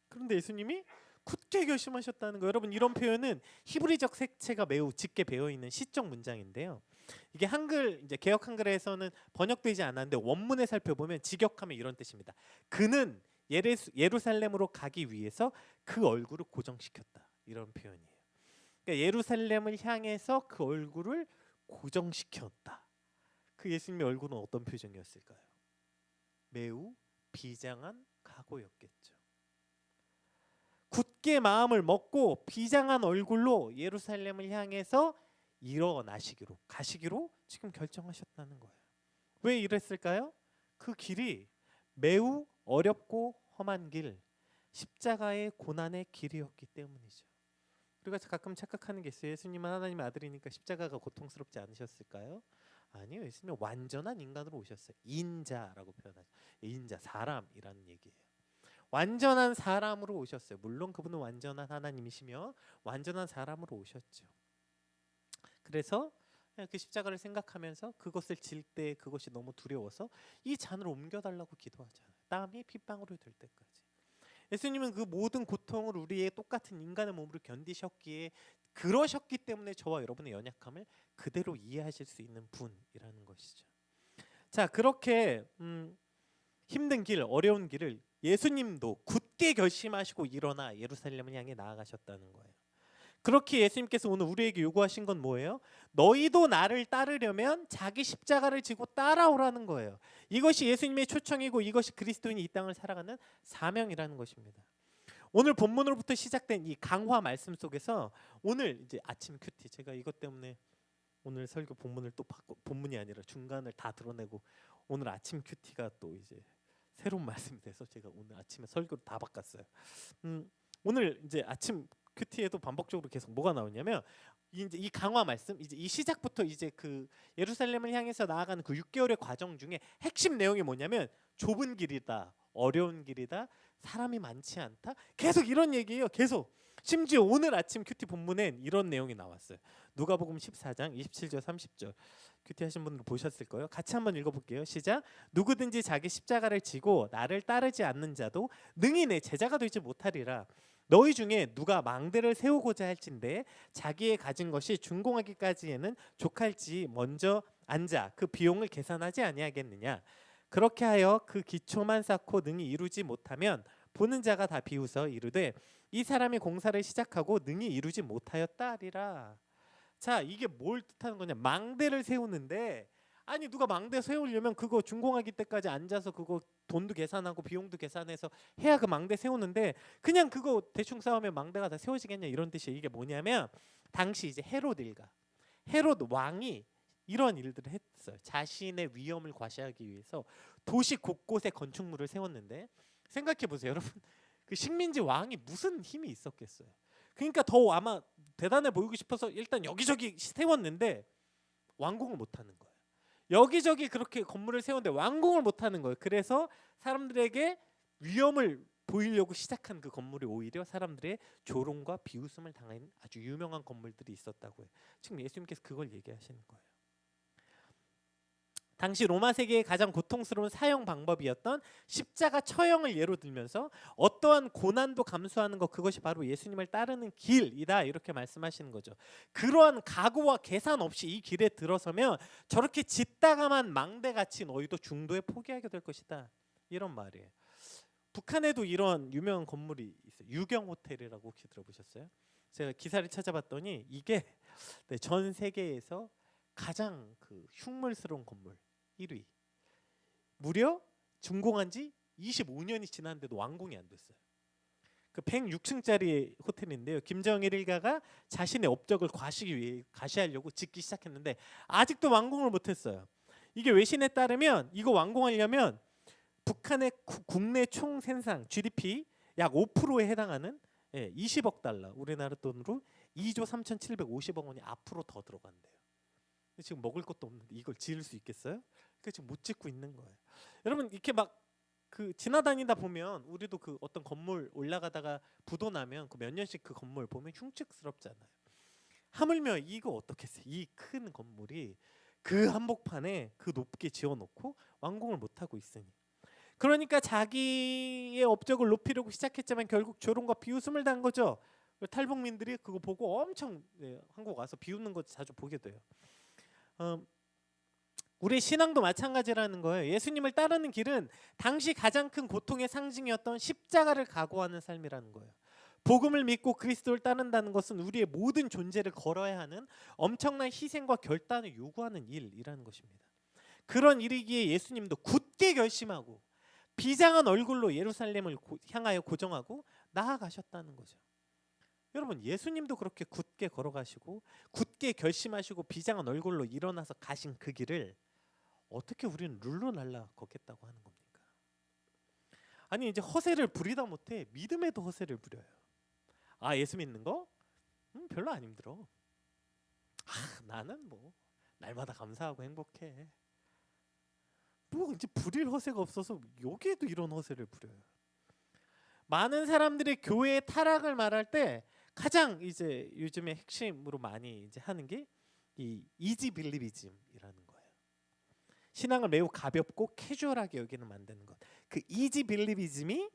S1: 그런데 예수님이 굳게 결심하셨다는 거. 여러분 이런 표현은 히브리적 색채가 매우 짙게 배어 있는 시적 문장인데요. 이게 한글 이제 개역 한글에서는 번역되지 않았는데 원문에 살펴보면 직역하면 이런 뜻입니다. 그는 예루살렘으로 가기 위해서 그 얼굴을 고정시켰다. 이런 표현이에요. 그러니까 예루살렘을 향해서 그 얼굴을 고정시켰다. 그 예수님의 얼굴은 어떤 표정이었을까요? 매우 비장한 각오였겠죠. 굳게 마음을 먹고 비장한 얼굴로 예루살렘을 향해서 가시기로 지금 결정하셨다는 거예요. 왜 이랬을까요? 그 길이 매우 어렵고 험한 길, 십자가의 고난의 길이었기 때문이죠. 우리가 가끔 착각하는 게 있어요. 예수님은 하나님의 아들이니까 십자가가 고통스럽지 않으셨을까요? 아니요. 예수님은 완전한 인간으로 오셨어요. 인자라고 표현하죠. 인자, 사람이라는 얘기예요. 완전한 사람으로 오셨어요. 물론 그분은 완전한 하나님이시며 완전한 사람으로 오셨죠. 그래서 그 십자가를 생각하면서 그것을 질 때 그것이 너무 두려워서 이 잔을 옮겨달라고 기도하잖아요. 땀이 핏방울이 될 때까지. 예수님은 그 모든 고통을 우리의 똑같은 인간의 몸으로 견디셨기에 그러셨기 때문에 저와 여러분의 연약함을 그대로 이해하실 수 있는 분이라는 것이죠. 자, 그렇게 힘든 길, 어려운 길을 예수님도 굳게 결심하시고 일어나 예루살렘을 향해 나아가셨다는 거예요. 그렇게 예수님께서 오늘 우리에게 요구하신 건 뭐예요? 너희도 나를 따르려면 자기 십자가를 지고 따라오라는 거예요. 이것이 예수님의 초청이고 이것이 그리스도인이 이 땅을 살아가는 사명이라는 것입니다. 오늘 본문으로부터 시작된 이 강화 말씀 속에서 오늘 이제 아침 큐티, 제가 이것 때문에 오늘 설교 본문을 또 본문이 아니라 중간을 다 드러내고 오늘 아침 큐티가 또 이제 새로운 말씀이 돼서 제가 오늘 아침에 설교를 다 바꿨어요. 오늘 이제 아침 큐티에도 반복적으로 계속 뭐가 나오냐면 이제 이 강화 말씀, 이제 이 시작부터 이제 그 예루살렘을 향해서 나아가는 그 6개월의 과정 중에 핵심 내용이 뭐냐면 좁은 길이다, 어려운 길이다, 사람이 많지 않다, 계속 이런 얘기예요. 계속. 심지어 오늘 아침 큐티 본문엔 이런 내용이 나왔어요. 누가복음 14장 27절 30절. 큐티 하신 분들 보셨을 거예요. 같이 한번 읽어볼게요. 시작. 누구든지 자기 십자가를 지고 나를 따르지 않는 자도 능히 내 제자가 되지 못하리라. 너희 중에 누가 망대를 세우고자 할진대 자기의 가진 것이 준공하기까지에는 족할지 먼저 앉아 그 비용을 계산하지 아니하겠느냐. 그렇게 하여 그 기초만 쌓고 능히 이루지 못하면 보는 자가 다 비웃어 이르되 이 사람이 공사를 시작하고 능히 이루지 못하였다 하리라. 자, 이게 뭘 뜻하는 거냐? 망대를 세우는데, 아니 누가 망대 세우려면 그거 준공하기 때까지 앉아서 그거 돈도 계산하고 비용도 계산해서 해야 그 망대 세우는데 그냥 그거 대충 쌓으면 망대가 다 세워지겠냐, 이런 뜻이에요. 이게 뭐냐면 당시 이제 헤롯 왕이 이런 일들을 했어요. 자신의 위엄을 과시하기 위해서 도시 곳곳에 건축물을 세웠는데, 생각해 보세요, 여러분. 그 식민지 왕이 무슨 힘이 있었겠어요. 그러니까 더 아마 대단해 보이고 싶어서 일단 여기저기 세웠는데 완공을 못하는 거예요. 여기저기 그렇게 건물을 세웠는데 완공을 못하는 거예요. 그래서 사람들에게 위험을 보이려고 시작한 그 건물이 오히려 사람들의 조롱과 비웃음을 당한 아주 유명한 건물들이 있었다고 해요. 지금 예수님께서 그걸 얘기하시는 거예요. 당시 로마 세계의 가장 고통스러운 사형 방법이었던 십자가 처형을 예로 들면서 어떠한 고난도 감수하는 것, 그것이 바로 예수님을 따르는 길이다, 이렇게 말씀하시는 거죠. 그러한 각오와 계산 없이 이 길에 들어서면 저렇게 짓다가만 망대같이 너희도 중도에 포기하게 될 것이다, 이런 말이에요. 북한에도 이런 유명한 건물이 있어요. 유경 호텔이라고 혹시 들어보셨어요? 제가 기사를 찾아봤더니 이게 전 세계에서 가장 그 흉물스러운 건물 1위. 무려 준공한 지 25년이 지났는데도 완공이 안 됐어요. 그 106층짜리 호텔인데요. 김정일 일가가 자신의 업적을 과시하려고 짓기 시작했는데 아직도 완공을 못했어요. 이게 외신에 따르면 이거 완공하려면 북한의 국내 총 생산 GDP 약 5%에 해당하는 20억 달러, 우리나라 돈으로 2조 3,750억 원이 앞으로 더 들어간대요. 지금 먹을 것도 없는데 이걸 지을 수 있겠어요? 그러니까 지금 못 짓고 있는 거예요. 여러분, 이렇게 막 그 지나다니다 보면 우리도 그 어떤 건물 올라가다가 부도 나면 그 몇 년씩 그 건물 보면 흉측스럽잖아요. 하물며 이거 어떻겠어요? 이 큰 건물이 그 한복판에 그 높게 지어놓고 완공을 못 하고 있으니. 그러니까 자기의 업적을 높이려고 시작했지만 결국 조롱과 비웃음을 당한 거죠. 탈북민들이 그거 보고 엄청 한국 와서 비웃는 거 자주 보게 돼요. 우리 신앙도 마찬가지라는 거예요. 예수님을 따르는 길은 당시 가장 큰 고통의 상징이었던 십자가를 각오하는 삶이라는 거예요. 복음을 믿고 그리스도를 따른다는 것은 우리의 모든 존재를 걸어야 하는 엄청난 희생과 결단을 요구하는 일이라는 것입니다. 그런 일이기에 예수님도 굳게 결심하고 비장한 얼굴로 예루살렘을 향하여 고정하고 나아가셨다는 거죠. 여러분, 예수님도 그렇게 굳게 걸어가시고 굳게 결심하시고 비장한 얼굴로 일어나서 가신 그 길을 어떻게 우리는 룰루랄라 걷겠다고 하는 겁니까? 아니, 이제 허세를 부리다 못해 믿음에도 허세를 부려요. 아, 예수 믿는 거? 별로 안 힘들어. 나는 뭐 날마다 감사하고 행복해. 뭐 이제 부릴 허세가 없어서 여기에도 이런 허세를 부려요. 많은 사람들이 교회의 타락을 말할 때 가장 이제 요즘에 핵심으로 많이 이제 하는 게 이 이지 빌리비즘이라는 거예요. 신앙을 매우 가볍고 캐주얼하게 여기는 만드는 것. 그 이지 빌리비즘이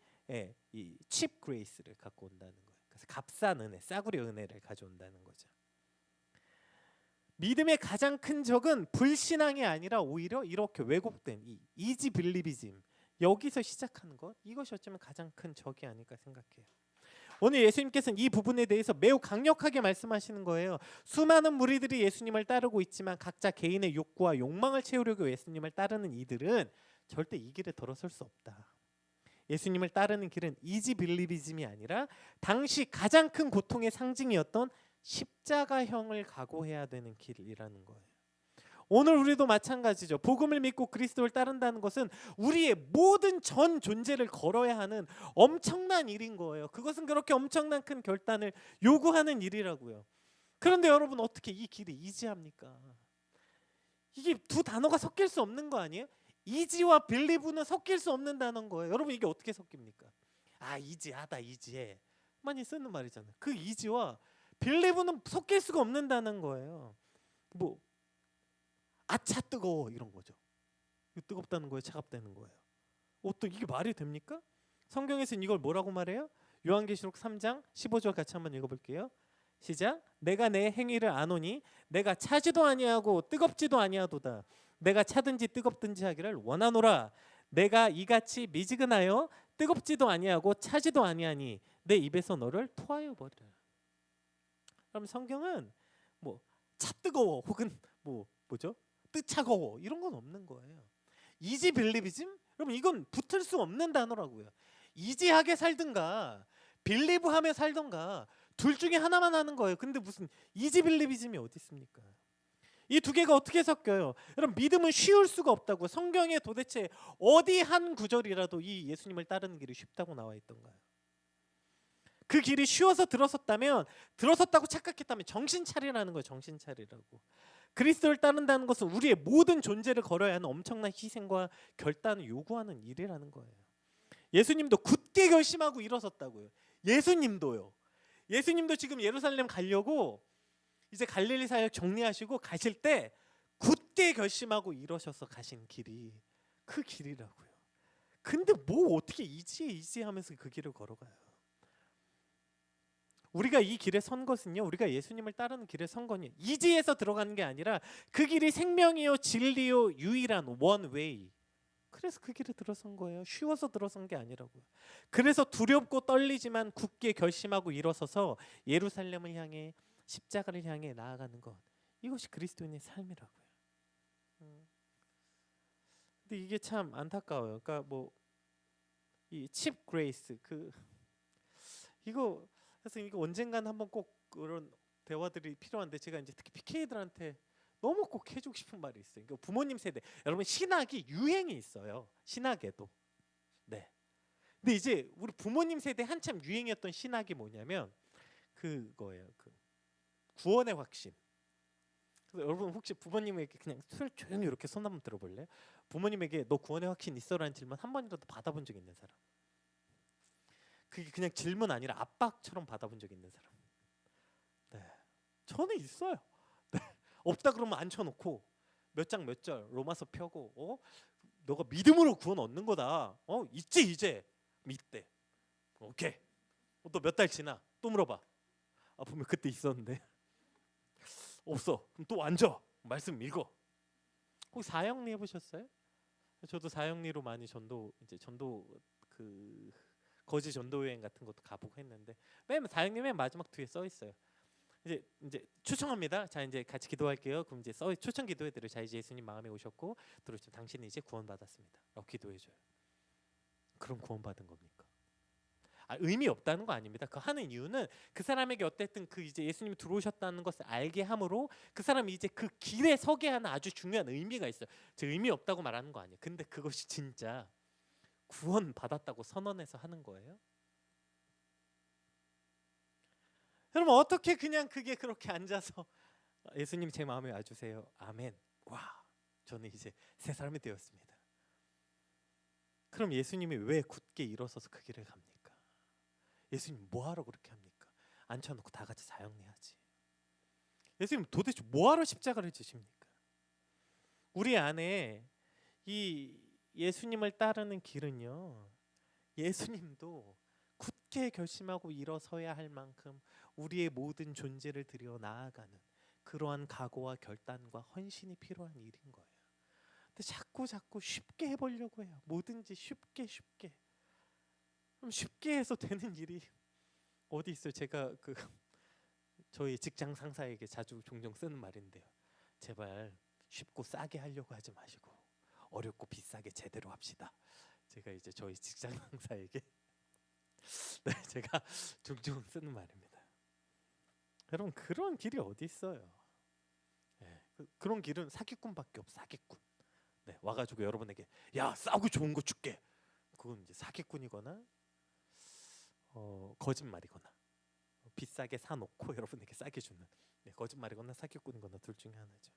S1: 이 칩 그레이스를 갖고 온다는 거예요. 그래서 값싼 은혜, 싸구려 은혜를 가져온다는 거죠. 믿음의 가장 큰 적은 불신앙이 아니라 오히려 이렇게 왜곡된 이 이지 빌리비즘, 여기서 시작하는 것, 이것이 어쩌면 가장 큰 적이 아닐까 생각해요. 오늘 예수님께서는 이 부분에 대해서 매우 강력하게 말씀하시는 거예요. 수많은 무리들이 예수님을 따르고 있지만 각자 개인의 욕구와 욕망을 채우려고 예수님을 따르는 이들은 절대 이 길에 들어설 수 없다. 예수님을 따르는 길은 이지 빌리비즘이 아니라 당시 가장 큰 고통의 상징이었던 십자가형을 각오해야 되는 길이라는 거예요. 오늘 우리도 마찬가지죠. 복음을 믿고 그리스도를 따른다는 것은 우리의 모든 전 존재를 걸어야 하는 엄청난 일인 거예요. 그것은 그렇게 엄청난 큰 결단을 요구하는 일이라고요. 그런데 여러분, 어떻게 이 길이 이지합니까? 이게 두 단어가 섞일 수 없는 거 아니에요? 이지와 빌리브는 섞일 수 없는 단어인 거예요. 여러분, 이게 어떻게 섞입니까? 이지하다, 이지해 많이 쓰는 말이잖아요. 그 이지와 빌리브는 섞일 수가 없는 단어인 거예요. 뭐 아차 뜨거워 이런 거죠. 뜨겁다는 거예요, 차갑다는 거예요. 또 이게 말이 됩니까? 성경에서는 이걸 뭐라고 말해요? 요한계시록 3장 15절 같이 한번 읽어볼게요. 시작. 내가 내 행위를 아노니 내가 차지도 아니하고 뜨겁지도 아니하도다. 내가 차든지 뜨겁든지 하기를 원하노라. 내가 이같이 미지근하여 뜨겁지도 아니하고 차지도 아니하니 내 입에서 너를 토하여 버리라. 그럼 성경은 뭐 차 뜨거워 혹은 뭐죠? 뜨차거워 이런 건 없는 거예요. 이지 빌리비즘? 여러분, 이건 붙을 수 없는 단어라고요. 이지하게 살든가 빌리브하며 살든가 둘 중에 하나만 하는 거예요. 근데 무슨 이지 빌리비즘이 어디 있습니까? 이 두 개가 어떻게 섞여요? 여러분, 믿음은 쉬울 수가 없다고요. 성경에 도대체 어디 한 구절이라도 이 예수님을 따르는 길이 쉽다고 나와 있던가요? 그 길이 쉬워서 들어섰다고 착각했다면 정신 차리라는 거예요. 정신 차리라고. 그리스도를 따른다는 것은 우리의 모든 존재를 걸어야 하는 엄청난 희생과 결단을 요구하는 일이라는 거예요. 예수님도 굳게 결심하고 일어섰다고요. 예수님도요. 예수님도 지금 예루살렘 가려고 이제 갈릴리 사역 정리하시고 가실 때 굳게 결심하고 일어서서 가신 길이 그 길이라고요. 근데 뭐 어떻게 이지하면서 그 길을 걸어가요? 우리가 이 길에 선 것은요, 우리가 예수님을 따르는 길에 선 거니 이지에서 들어가는 게 아니라 그 길이 생명이요 진리요 유일한 원웨이. 그래서 그 길에 들어선 거예요. 쉬워서 들어선 게 아니라고요. 그래서 두렵고 떨리지만 굳게 결심하고 일어서서 예루살렘을 향해 십자가를 향해 나아가는 것, 이것이 그리스도인의 삶이라고요. 근데 이게 참 안타까워요. 그러니까 이 칩 그레이스 이거 그래서 이거 언젠간 한번 꼭 그런 대화들이 필요한데, 제가 이제 특히 PK들한테 너무 꼭 해주고 싶은 말이 있어요. 그러니까 부모님 세대, 여러분 신학이 유행이 있어요. 신학에도. 네. 근데 이제 우리 부모님 세대 한참 유행이었던 신학이 뭐냐면 그거예요. 그 구원의 확신. 그래서 여러분 혹시 부모님에게 그냥 조용히 이렇게 손 한번 들어볼래요? 부모님에게 너 구원의 확신 있어라는 질문 한 번이라도 받아본 적 있는 사람? 그게 그냥 질문 아니라 압박처럼 받아본 적 있는 사람? 네, 저는 있어요. 네. 없다 그러면 앉혀놓고 몇 장 몇 절 로마서 펴고 너가 믿음으로 구원 얻는 거다. 있지 이제 믿대. 오케이. 또 몇 달 지나 또 물어봐. 보면 그때 있었는데 없어. 그럼 또 앉아. 말씀 읽어. 혹시 사형리 해보셨어요? 저도 사형리로 많이 전도 그 거지 전도 여행 같은 것도 가보고 했는데 맨 사형리 맨 마지막 뒤에 써 있어요. 이제 초청합니다. 자 이제 같이 기도할게요. 그럼 이제 초청 기도해드려. 자 이제 예수님 마음에 오셨고 들어오시면 당신이 이제 구원받았습니다. 라고 기도해줘요. 그럼 구원받은 겁니까? 의미 없다는 거 아닙니다. 그 하는 이유는 그 사람에게 어쨌든 그 이제 예수님이 들어오셨다는 것을 알게 함으로 그 사람이 이제 그 길에 서게 하는 아주 중요한 의미가 있어요. 제 의미 없다고 말하는 거 아니에요. 근데 그것이 진짜 구원 받았다고 선언해서 하는 거예요. 여러분 어떻게 그냥 그게 그렇게 앉아서 예수님 제 마음에 와주세요. 아멘. 와, 저는 이제 새 사람이 되었습니다. 그럼 예수님이 왜 굳게 일어서서 그 길을 갑니까? 예수님 뭐하러 그렇게 합니까? 앉혀놓고 다 같이 사형내야지. 예수님 도대체 뭐하러 십자가를 지십니까? 우리 안에 이 예수님을 따르는 길은요, 예수님도 굳게 결심하고 일어서야 할 만큼 우리의 모든 존재를 들여 나아가는 그러한 각오와 결단과 헌신이 필요한 일인 거예요. 근데 자꾸 쉽게 해보려고 해요. 뭐든지 쉽게. 그럼 쉽게 해서 되는 일이 어디 있어요? 제가 저희 직장 상사에게 종종 쓰는 말인데요. 제발 쉽고 싸게 하려고 하지 마시고 어렵고 비싸게 제대로 합시다. 제가 이제 저희 직장 상사에게 네, 제가 종종 쓰는 말입니다. 여러분 그런 길이 어디 있어요? 네, 그런 길은 사기꾼밖에 없어. 사기꾼. 네, 와가지고 여러분에게 야 싸고 좋은 거 줄게. 그건 이제 사기꾼이거나 거짓말이거나 비싸게 사놓고 여러분에게 싸게 주는 거짓말이거나 사기꾼이거나 둘 중에 하나죠.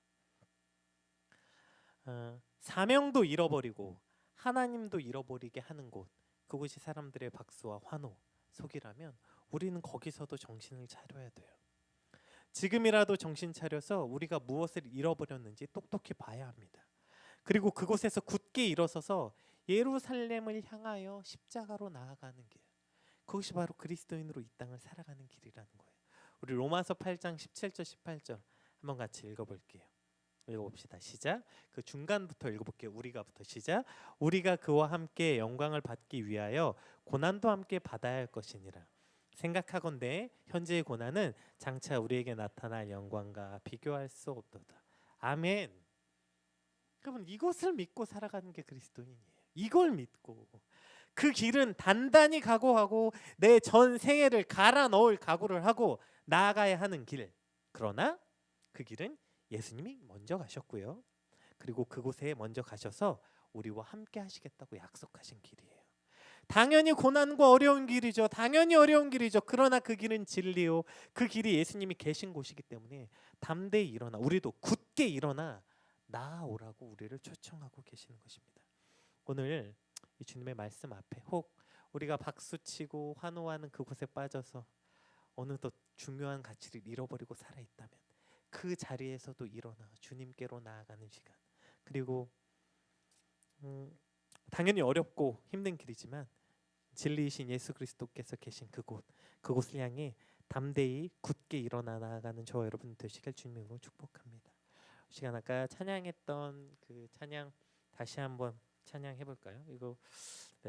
S1: 사명도 잃어버리고 하나님도 잃어버리게 하는 곳, 그곳이 사람들의 박수와 환호 속이라면 우리는 거기서도 정신을 차려야 돼요. 지금이라도 정신 차려서 우리가 무엇을 잃어버렸는지 똑똑히 봐야 합니다. 그리고 그곳에서 굳게 일어서서 예루살렘을 향하여 십자가로 나아가는 길, 그것이 바로 그리스도인으로 이 땅을 살아가는 길이라는 거예요. 우리 로마서 8장 17절 18절 한번 같이 읽어볼게요. 읽어봅시다. 시작. 그 중간부터 읽어볼게요. 우리가부터 시작. 우리가 그와 함께 영광을 받기 위하여 고난도 함께 받아야 할 것이니라. 생각하건대 현재의 고난은 장차 우리에게 나타날 영광과 비교할 수 없도다. 아멘. 그러면 이것을 믿고 살아가는 게 그리스도인이에요. 이걸 믿고 그 길은 단단히 각오하고 내 전 생애를 갈아 넣을 각오를 하고 나아가야 하는 길. 그러나 그 길은 예수님이 먼저 가셨고요. 그리고 그곳에 먼저 가셔서 우리와 함께 하시겠다고 약속하신 길이에요. 당연히 고난과 어려운 길이죠. 당연히 어려운 길이죠. 그러나 그 길은 진리요. 그 길이 예수님이 계신 곳이기 때문에 담대히 일어나, 우리도 굳게 일어나 나아오라고 우리를 초청하고 계시는 것입니다. 오늘 이 주님의 말씀 앞에 혹 우리가 박수치고 환호하는 그곳에 빠져서 어느덧 중요한 가치를 잃어버리고 살아있다면 그 자리에서도 일어나 주님께로 나아가는 시간, 그리고 당연히 어렵고 힘든 길이지만 진리이신 예수 그리스도께서 계신 그곳을 향해 담대히 굳게 일어나 나아가는 저와 여러분 되시길 주님으로 축복합니다. 시간 아까 찬양했던 그 찬양 다시 한번 찬양해 볼까요? 이거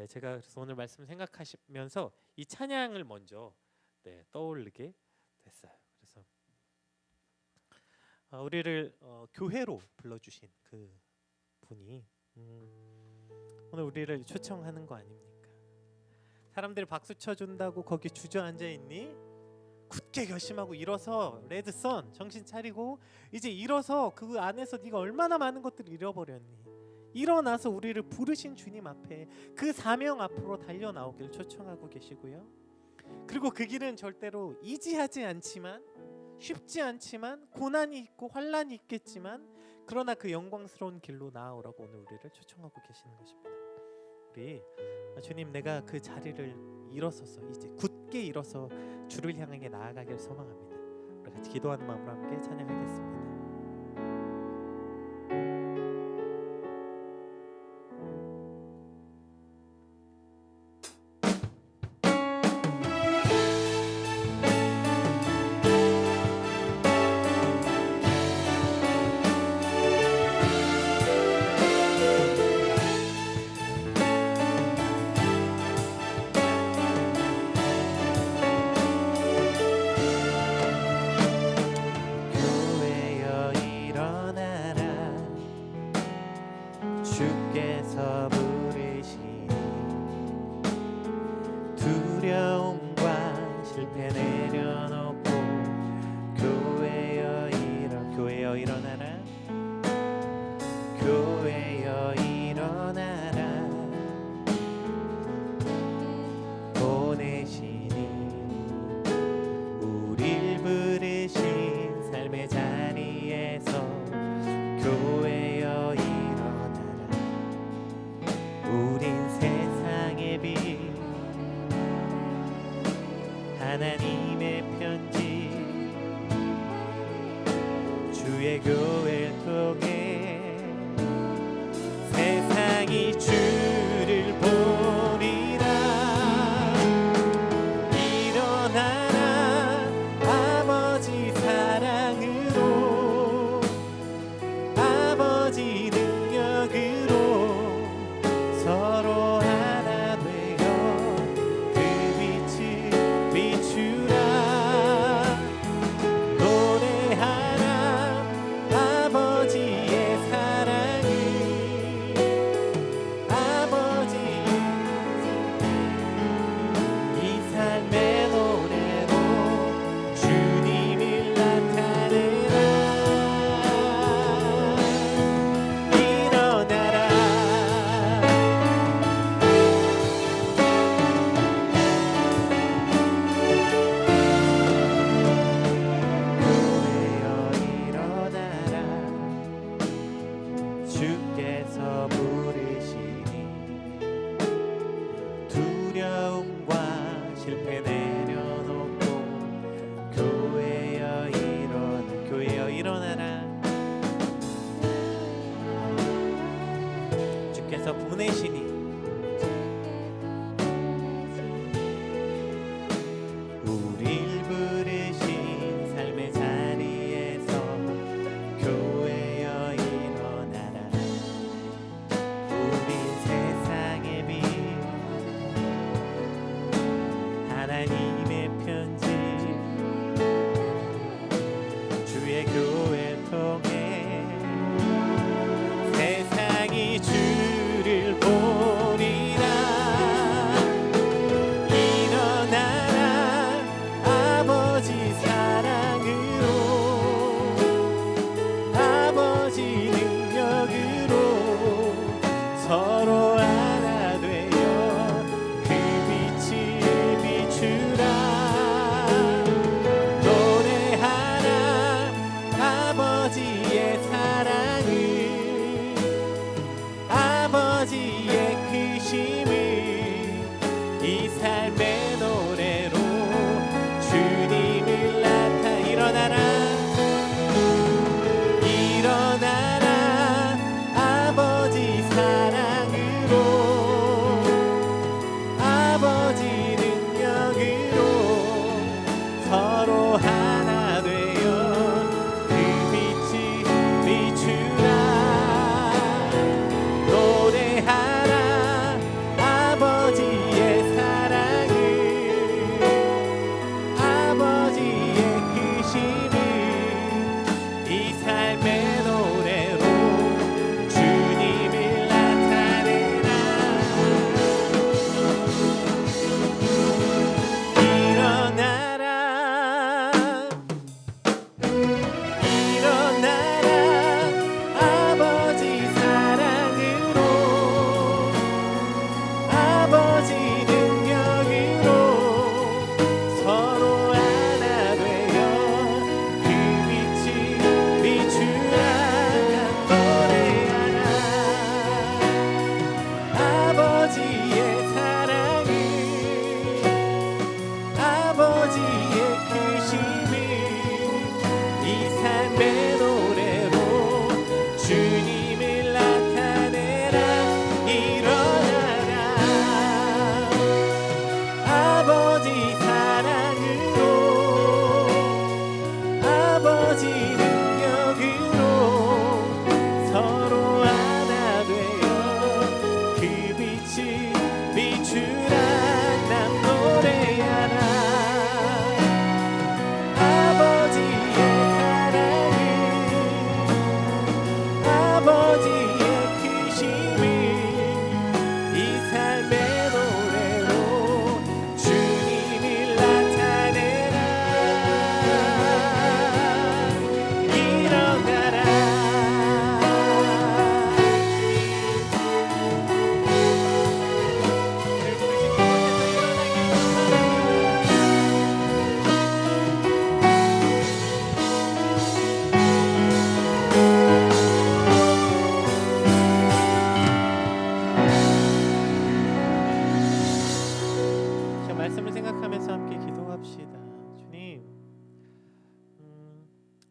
S1: 제가 그래서 오늘 말씀 생각하시면서 이 찬양을 먼저 떠올리게 됐어요. 그래서 우리를 교회로 불러주신 그 분이 오늘 우리를 초청하는 거 아닙니까? 사람들이 박수 쳐준다고 거기 주저앉아 있니? 굳게 결심하고 일어서 레드선 정신 차리고 이제 일어서 그 안에서 네가 얼마나 많은 것들을 잃어버렸니? 일어나서 우리를 부르신 주님 앞에 그 사명 앞으로 달려 나오길 초청하고 계시고요. 그리고 그 길은 절대로 이지하지 않지만, 쉽지 않지만, 고난이 있고 환란이 있겠지만, 그러나 그 영광스러운 길로 나아오라고 오늘 우리를 초청하고 계시는 것입니다. 우리 주님, 내가 그 자리를 일어서서 이제 굳게 일어서 주를 향하게 나아가길 소망합니다. 우리 같이 기도하는 마음으로 함께 찬양하겠습니다.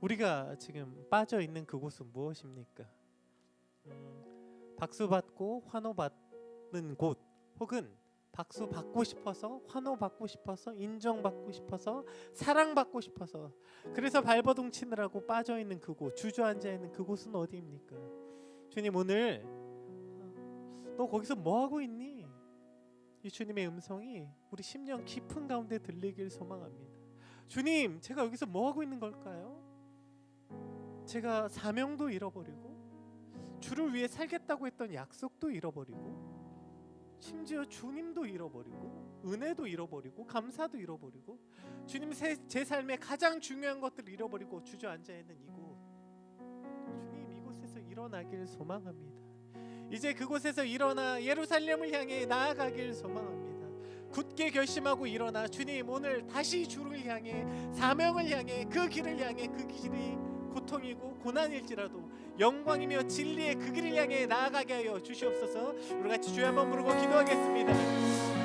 S1: 우리가 지금 빠져 있는 그곳은 무엇입니까? 박수 받고 환호 받는 곳, 혹은 박수 받고 싶어서, 환호 받고 싶어서, 인정받고 싶어서, 사랑받고 싶어서, 그래서 발버둥 치느라고 빠져 있는 그곳, 주저앉아 있는 그곳은 어디입니까? 주님, 오늘 너 거기서 뭐 하고 있니? 이 주님의 음성이 우리 심령 깊은 가운데 들리길 소망합니다. 주님, 제가 여기서 뭐 하고 있는 걸까요? 제가 사명도 잃어버리고, 주를 위해 살겠다고 했던 약속도 잃어버리고, 심지어 주님도 잃어버리고, 은혜도 잃어버리고, 감사도 잃어버리고, 주님, 제 삶의 가장 중요한 것들을 잃어버리고 주저앉아 있는 이곳, 주님, 이곳에서 일어나길 소망합니다. 이제 그곳에서 일어나 예루살렘을 향해 나아가길 소망합니다. 굳게 결심하고 일어나 주님, 오늘 다시 주를 향해, 사명을 향해, 그 길을 향해, 그 길이 고통이고 고난일지라도 영광이며 진리의 그 길을 향해 나아가게 하여 주시옵소서. 우리 같이 주여 한번 부르고 기도하겠습니다.